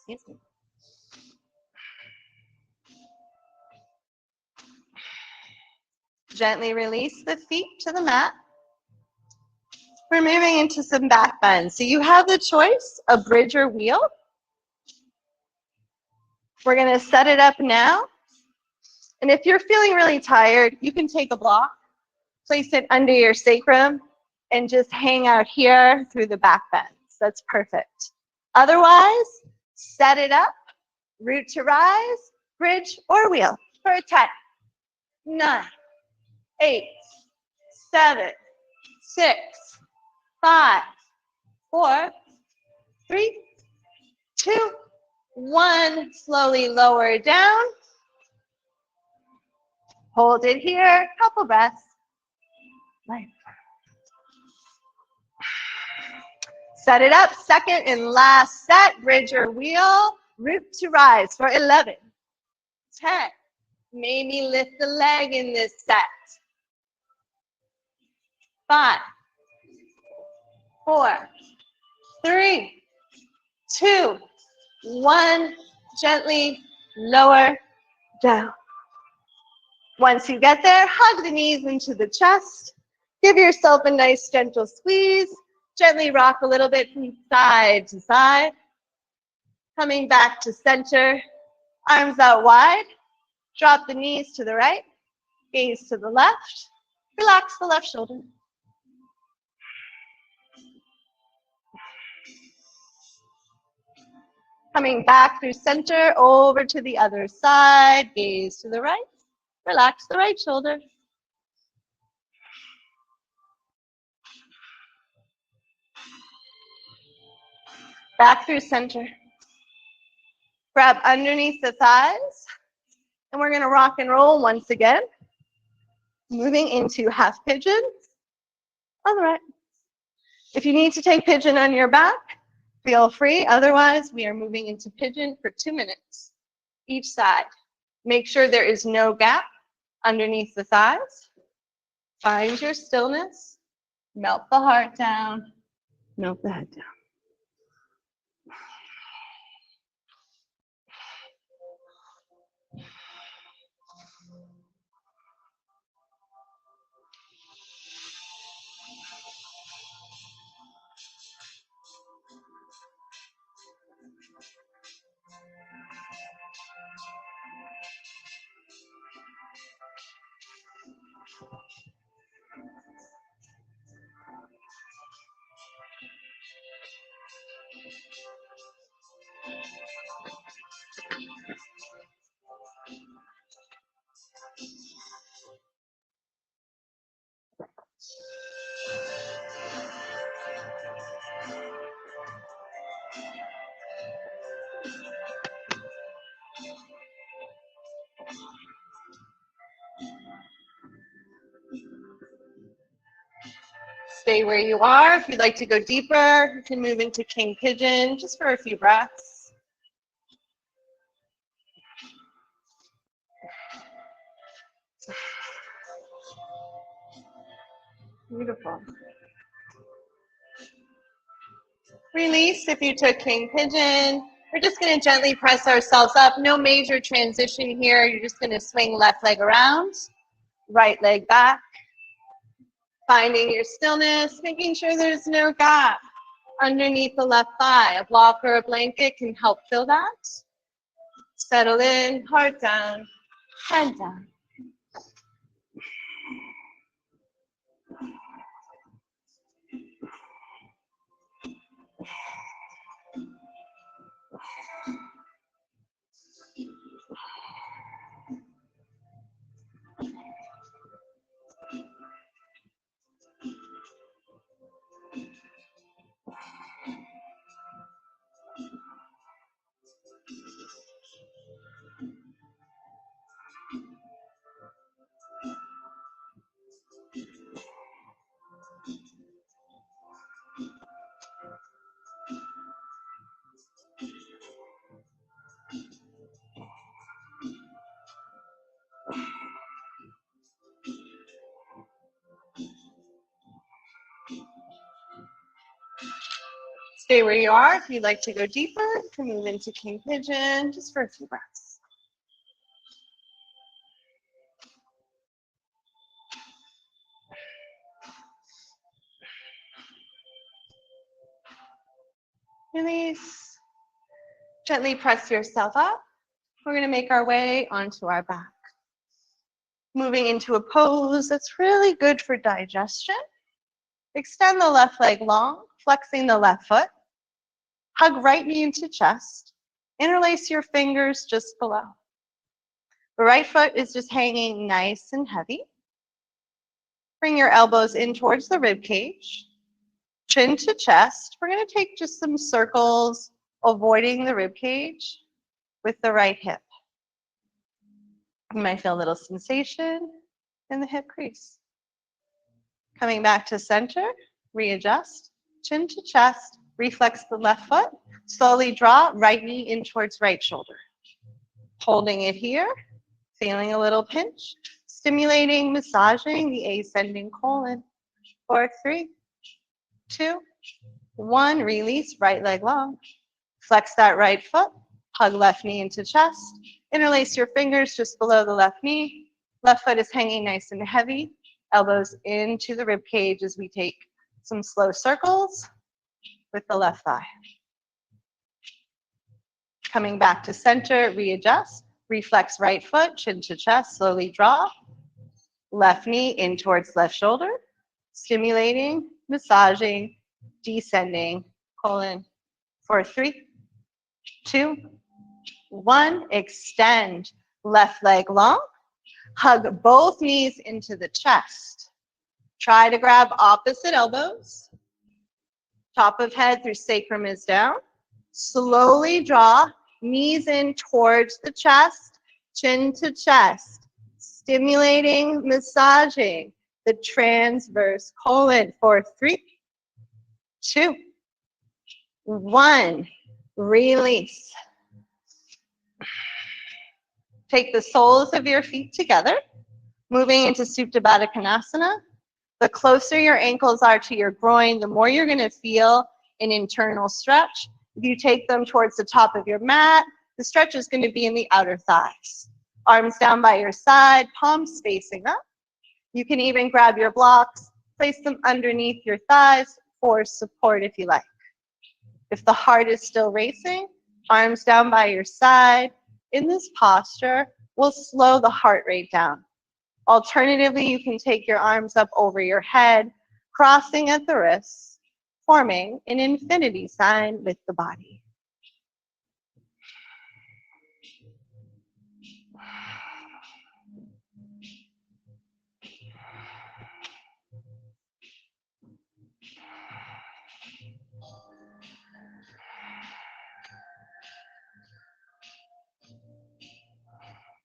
Excuse me. Gently release the feet to the mat. We're moving into some back bends. So you have the choice, a bridge or wheel. We're going to set it up now. And if you're feeling really tired, you can take a block, place it under your sacrum, and just hang out here through the back bends. That's perfect. Otherwise, set it up, root to rise, bridge or wheel for a 10, 9, 8, 7, 6, 5, 4, 3, 2, 1. Slowly lower down. Hold it here, couple breaths. Set it up, second and last set, bridge or wheel, root to rise for 11, 10. Maybe lift the leg in this set. 5, 4, 3, 2, 1. Gently lower down. Once you get there, hug the knees into the chest. Give yourself a nice gentle squeeze. Gently rock a little bit from side to side. Coming back to center, arms out wide. Drop the knees to the right, gaze to the left. Relax the left shoulder. Coming back through center, over to the other side, gaze to the right. Relax the right shoulder. Back through center. Grab underneath the thighs. And we're going to rock and roll once again. Moving into half pigeon on the right. If you need to take pigeon on your back, feel free. Otherwise, we are moving into pigeon for 2 minutes each side. Make sure there is no gap underneath the thighs. Find your stillness. Melt the heart down. Melt the head down. Stay where you are. If you'd like to go deeper, you can move into king pigeon just for a few breaths. Beautiful. Release if you took king pigeon. We're just going to gently press ourselves up. No major transition here. You're just going to swing left leg around, right leg back. Finding your stillness, making sure there's no gap underneath the left thigh. A block or a blanket can help fill that. Settle in, heart down, head down. Stay where you are. If you'd like to go deeper, you can move into king pigeon just for a few breaths. Release. Gently press yourself up. We're going to make our way onto our back. Moving into a pose that's really good for digestion. Extend the left leg long, flexing the left foot. Hug right knee into chest. Interlace your fingers just below. The right foot is just hanging nice and heavy. Bring your elbows in towards the rib cage. Chin to chest. We're going to take just some circles, avoiding the rib cage with the right hip. You might feel a little sensation in the hip crease. Coming back to center, readjust, chin to chest, reflex the left foot, slowly draw right knee in towards right shoulder. Holding it here, feeling a little pinch, stimulating, massaging the ascending colon. 4, 3, 2, 1, release, right leg long. Flex that right foot, hug left knee into chest, interlace your fingers just below the left knee. Left foot is hanging nice and heavy, elbows into the rib cage as we take some slow circles with the left thigh. Coming back to center, readjust, reflex right foot, chin to chest, slowly draw. Left knee in towards left shoulder, stimulating, massaging, descending, colon. 4, 3, 2, 1, extend. Left leg long, hug both knees into the chest. Try to grab opposite elbows. Top of head through sacrum is down. Slowly draw, knees in towards the chest, chin to chest. Stimulating, massaging the transverse colon. 4, 3, 2, 1. Release. Take the soles of your feet together, moving into Supta Baddha Konasana. The closer your ankles are to your groin, the more you're going to feel an internal stretch. If you take them towards the top of your mat, the stretch is going to be in the outer thighs. Arms down by your side, palms facing up. You can even grab your blocks, place them underneath your thighs for support if you like. If the heart is still racing, arms down by your side. In this posture, we'll slow the heart rate down. Alternatively, you can take your arms up over your head, crossing at the wrists, forming an infinity sign with the body.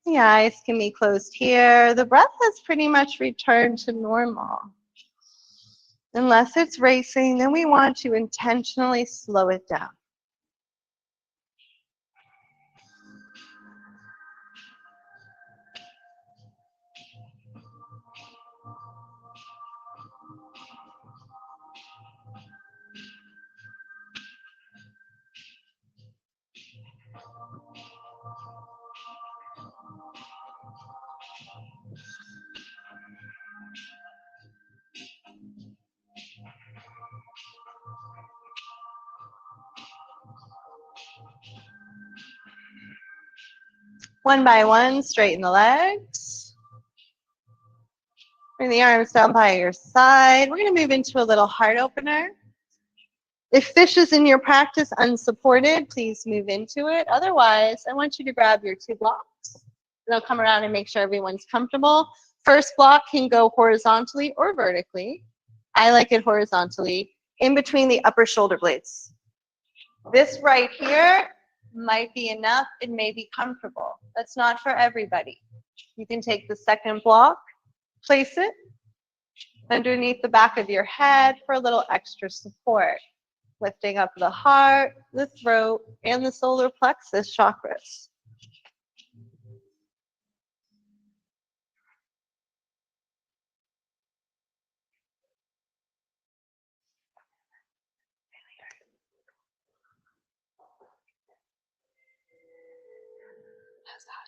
The eyes can be closed here. The breath has pretty much returned to normal. Unless it's racing, then we want to intentionally slow it down. One by one, straighten the legs. Bring the arms down by your side. We're going to move into a little heart opener. If fish is in your practice unsupported, please move into it. Otherwise, I want you to grab your 2 blocks. And I'll come around and make sure everyone's comfortable. First block can go horizontally or vertically. I like it horizontally, in between the upper shoulder blades. This right here might be enough. It may be comfortable. That's not for everybody. You can take the second block, place it underneath the back of your head for a little extra support, lifting up the heart, the throat, and the solar plexus chakras. How's that?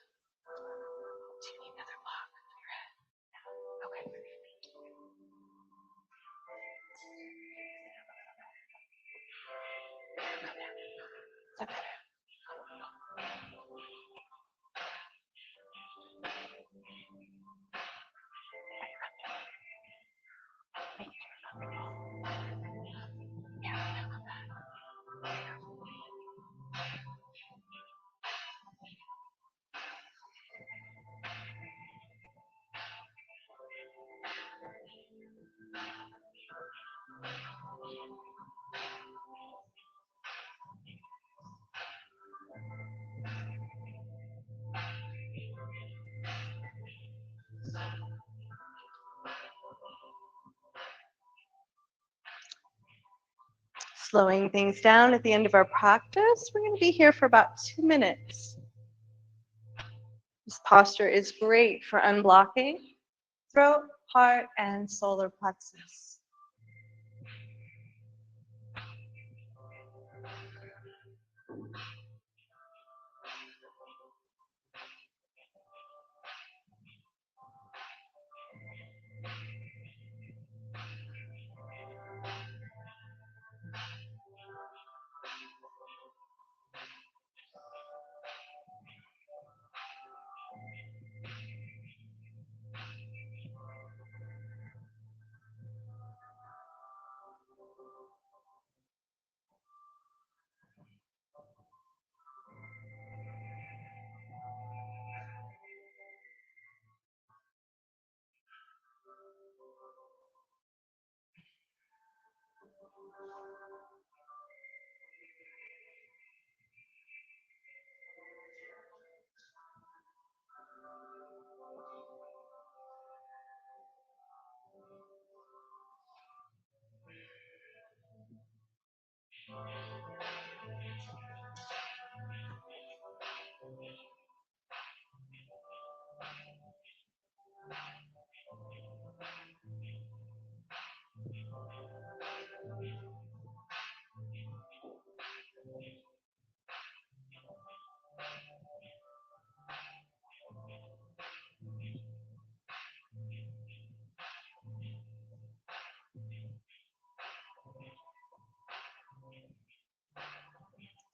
Do you need another block on your head? No. Okay. Okay. Slowing things down at the end of our practice. We're going to be here for about 2 minutes. This posture is great for unblocking throat, heart, and solar plexus.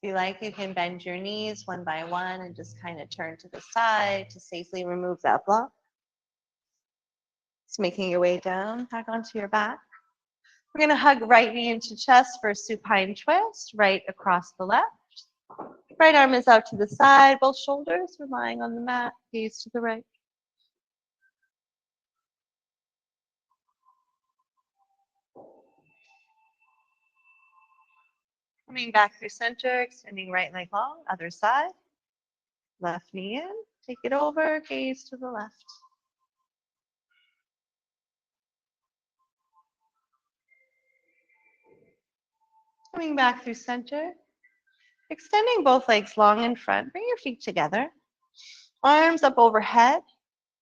If you like, you can bend your knees one by one and just kind of turn to the side to safely remove that block. Just making your way down, back onto your back. We're going to hug right knee into chest for a supine twist, right across the left. Right arm is out to the side, both shoulders are lying on the mat, gaze to the right. Coming back through center, extending right leg long, other side. Left knee in, take it over, gaze to the left. Coming back through center, extending both legs long in front, bring your feet together. Arms up overhead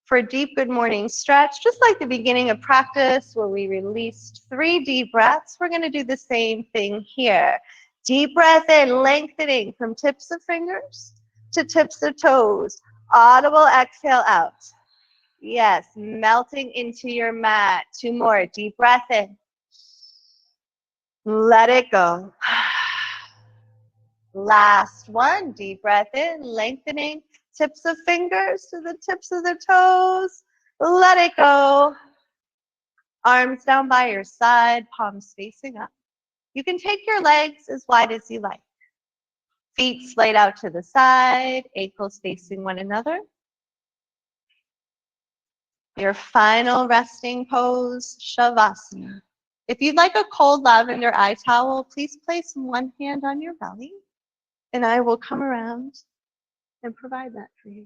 for a deep good morning stretch, just like the beginning of practice where we released 3 deep breaths. We're going to do the same thing here. Deep breath in, lengthening from tips of fingers to tips of toes. Audible exhale out. Yes, melting into your mat. 2 more. Deep breath in. Let it go. Last one. Deep breath in, lengthening tips of fingers to the tips of the toes. Let it go. Arms down by your side, palms facing up. You can take your legs as wide as you like. Feet splayed out to the side, ankles facing one another. Your final resting pose, Shavasana. If you'd like a cold lavender eye towel, please place one hand on your belly, and I will come around and provide that for you.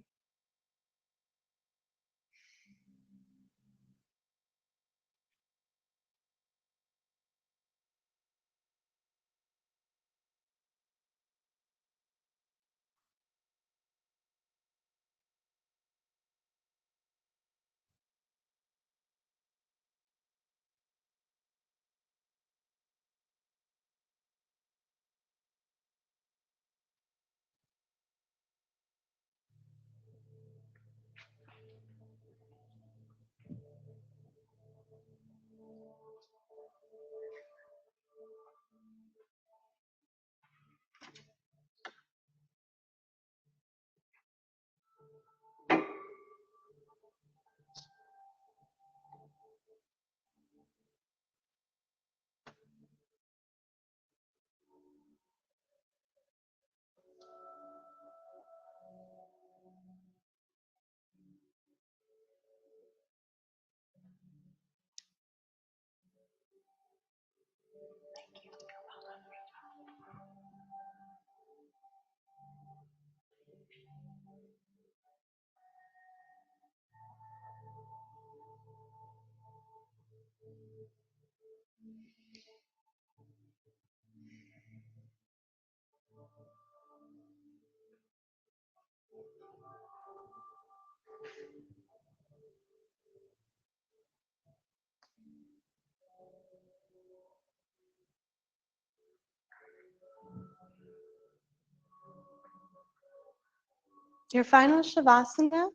Your final Shavasana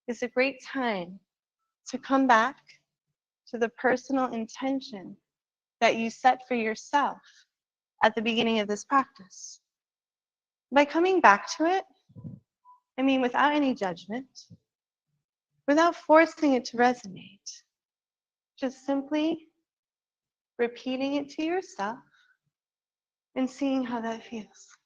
is a great time to come back to the personal intention that you set for yourself at the beginning of this practice. By coming back to it, I mean without any judgment, without forcing it to resonate, just simply repeating it to yourself and seeing how that feels.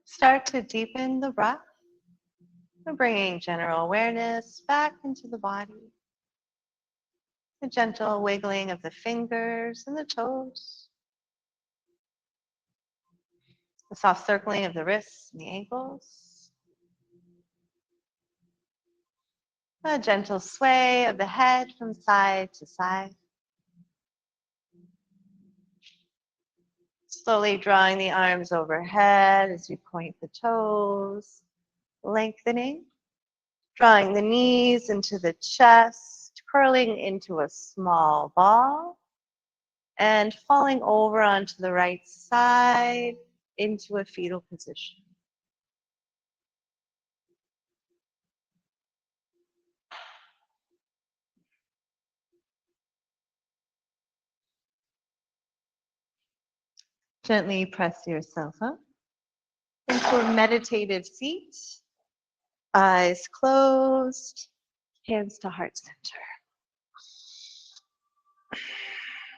Start to deepen the breath, bringing general awareness back into the body. A gentle wiggling of the fingers and the toes. A soft circling of the wrists and the ankles. A gentle sway of the head from side to side. Slowly drawing the arms overhead as you point the toes, lengthening. Drawing the knees into the chest, curling into a small ball, and falling over onto the right side into a fetal position. Gently press yourself up into a meditative seat, eyes closed, hands to heart center.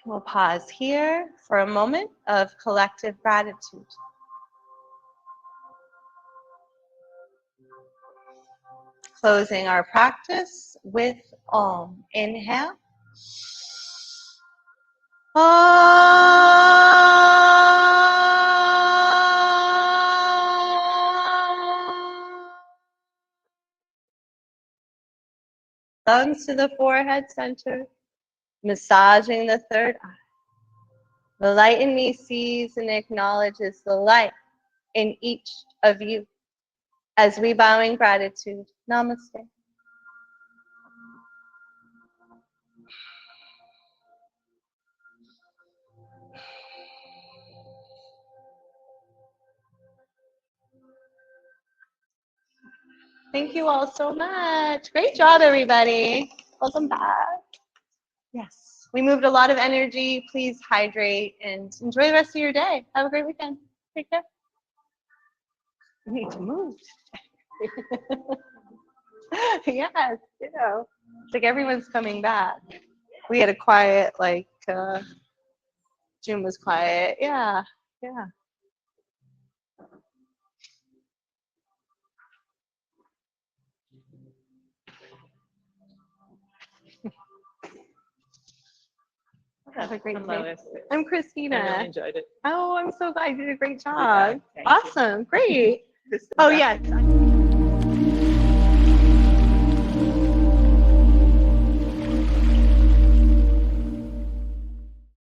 We'll pause here for a moment of collective gratitude. Closing our practice with Om. Inhale. Thumbs to the forehead center, massaging the third eye. The light in me sees and acknowledges the light in each of you. As we bow in gratitude, namaste. Thank you all so much. Great job, everybody. Welcome back. Yes, we moved a lot of energy. Please hydrate and enjoy the rest of your day. Have a great weekend. Take care. We need to move. Yes, it's like everyone's coming back. We had a quiet, like, June was quiet. Yeah, yeah. Have a great day. I'm Christina. I really enjoyed it. Oh, I'm so glad you did a great job. Thank you. Awesome. Great. Oh, yes.